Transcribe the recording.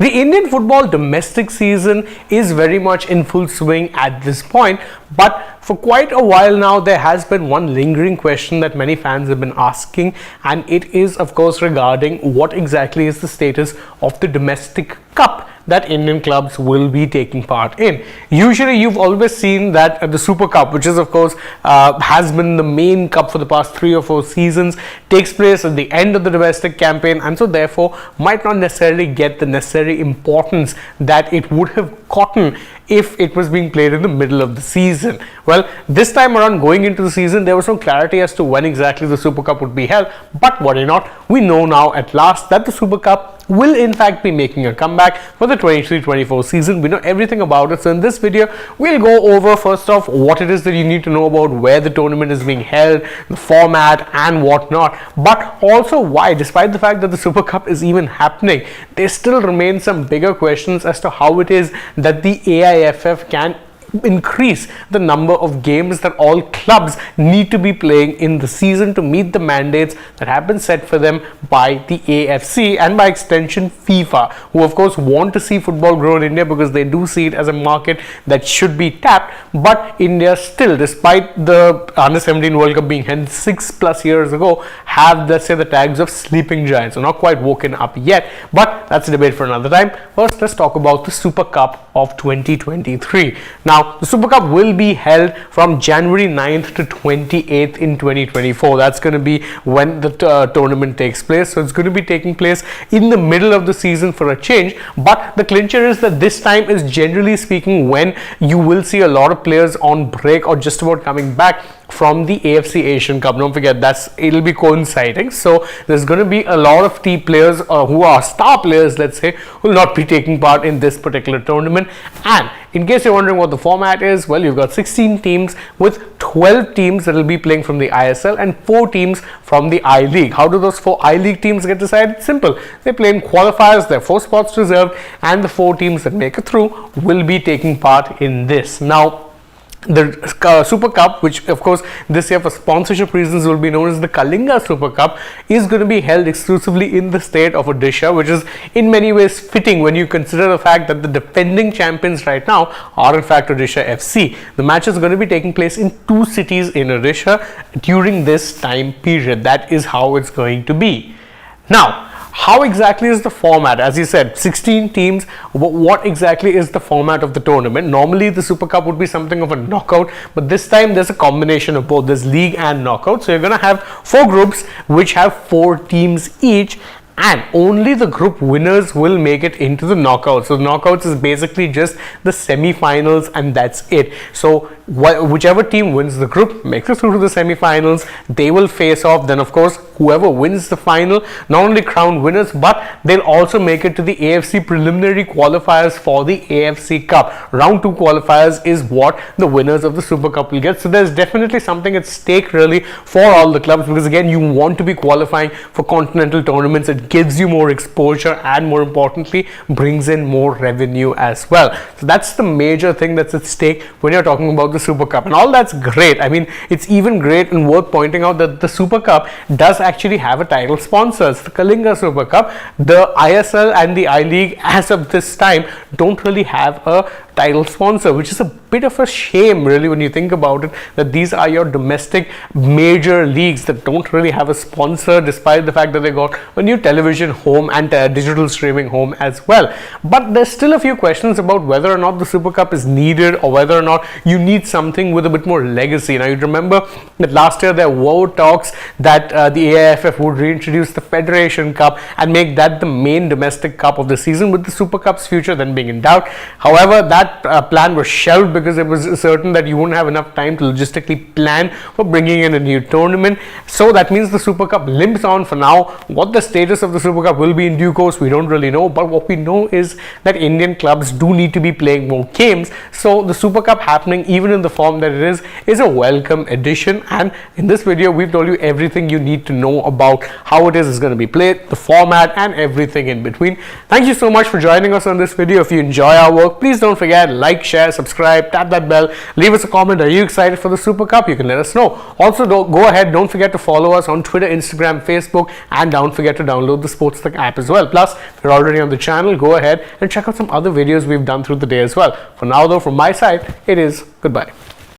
The Indian football domestic season is very much in full swing at this point, but for quite a while now there has been one lingering question that many fans have been asking, and it is of course regarding what exactly is the status of the domestic cup that Indian clubs will be taking part in. Usually you've always seen that the Super Cup, which is of course has been the main cup for the past 3 or 4 seasons, takes place at the end of the domestic campaign, and so therefore might not necessarily get the necessary importance that it would have gotten if it was being played in the middle of the season. Well, this time around, going into the season, there was no clarity as to when exactly the Super Cup would be held, but worry not, we know now at last that the Super Cup will in fact be making a comeback for the 23-24 season. We know everything about it, so in this video we'll go over first off what it is that you need to know about where the tournament is being held, the format and whatnot, but also why, despite the fact that the Super Cup is even happening, there still remain some bigger questions as to how it is that the AIFF can increase the number of games that all clubs need to be playing in the season to meet the mandates that have been set for them by the AFC and by extension FIFA, who of course want to see football grow in India because they do see it as a market that should be tapped. But India still, despite the Under-17 World Cup being held 6+ years ago, have, let's say, the tags of sleeping giants. So not quite woken up yet, but that's a debate for another time. First, let's talk about the Super Cup of 2023. Now, the Super Cup will be held from January 9th to 28th in 2024. That's going to be when the tournament takes place. So it's going to be taking place in the middle of the season for a change. But the clincher is that this time is, generally speaking, when you will see a lot of players on break or just about coming back from the AFC Asian Cup. Don't forget, it'll be coinciding. So there's going to be a lot of players who are star players, let's say, who will not be taking part in this particular tournament. And in case you're wondering what the format is, well, you've got 16 teams with 12 teams that will be playing from the ISL and 4 teams from the I-League. How do those 4 I-League teams get decided? Simple. They play in qualifiers, there are 4 spots reserved, and the 4 teams that make it through will be taking part in this. Now, the Super Cup, which of course this year for sponsorship reasons will be known as the Kalinga Super Cup, is going to be held exclusively in the state of Odisha, which is in many ways fitting when you consider the fact that the defending champions right now are in fact Odisha FC. The matches are going to be taking place in 2 cities in Odisha during this time period. That is how it's going to be. Now, how exactly is the format? As you said, 16 teams. What exactly is the format of the tournament? Normally the Super Cup would be something of a knockout, but this time there's a combination of both. There's league and knockout. So you're going to have 4 groups which have 4 teams each, and only the group winners will make it into the knockouts. So the knockouts is basically just the semi-finals, and that's it. So whichever team wins the group makes it through to the semi-finals. They will face off. Then of course whoever wins the final not only crowned winners, but they'll also make it to the AFC preliminary qualifiers for the AFC Cup. Round 2 qualifiers is what the winners of the Super Cup will get. So there's definitely something at stake really for all the clubs, because again, you want to be qualifying for continental tournaments. It gives you more exposure and, more importantly, brings in more revenue as well. So that's the major thing that's at stake when you're talking about the Super Cup, and all that's great. I mean, it's even great and worth pointing out that the Super Cup does actually have a title sponsor. It's the Kalinga Super Cup. The ISL and the I-League as of this time don't really have a title sponsor, which is a bit of a shame really when you think about it, that these are your domestic major leagues that don't really have a sponsor, despite the fact that they got a new television home and digital streaming home as well. But there's still a few questions about whether or not the Super Cup is needed, or whether or not you need something with a bit more legacy. Now, you remember that last year there were talks that the AIFF would reintroduce the Federation Cup and make that the main domestic cup of the season, with the Super Cup's future then being in doubt. However, that plan was shelved because it was certain that you wouldn't have enough time to logistically plan for bringing in a new tournament. So that means the Super Cup limps on for now. What the status of the Super Cup will be in due course, we don't really know, but what we know is that Indian clubs do need to be playing more games. So the Super Cup happening, even in the form that it is a welcome addition. And in this video, we've told you everything you need to know about how it is going to be played, the format, and everything in between. Thank you so much for joining us on this video. If you enjoy our work, please don't forget forget, like, share, subscribe, tap that bell, leave us a comment. Are you excited for the Super Cup? You can let us know. Also, go ahead, don't forget to follow us on Twitter, Instagram, Facebook, and don't forget to download the AajTak app as well. Plus, if you're already on the channel, go ahead and check out some other videos we've done through the day as well. For now though, from my side, it is goodbye.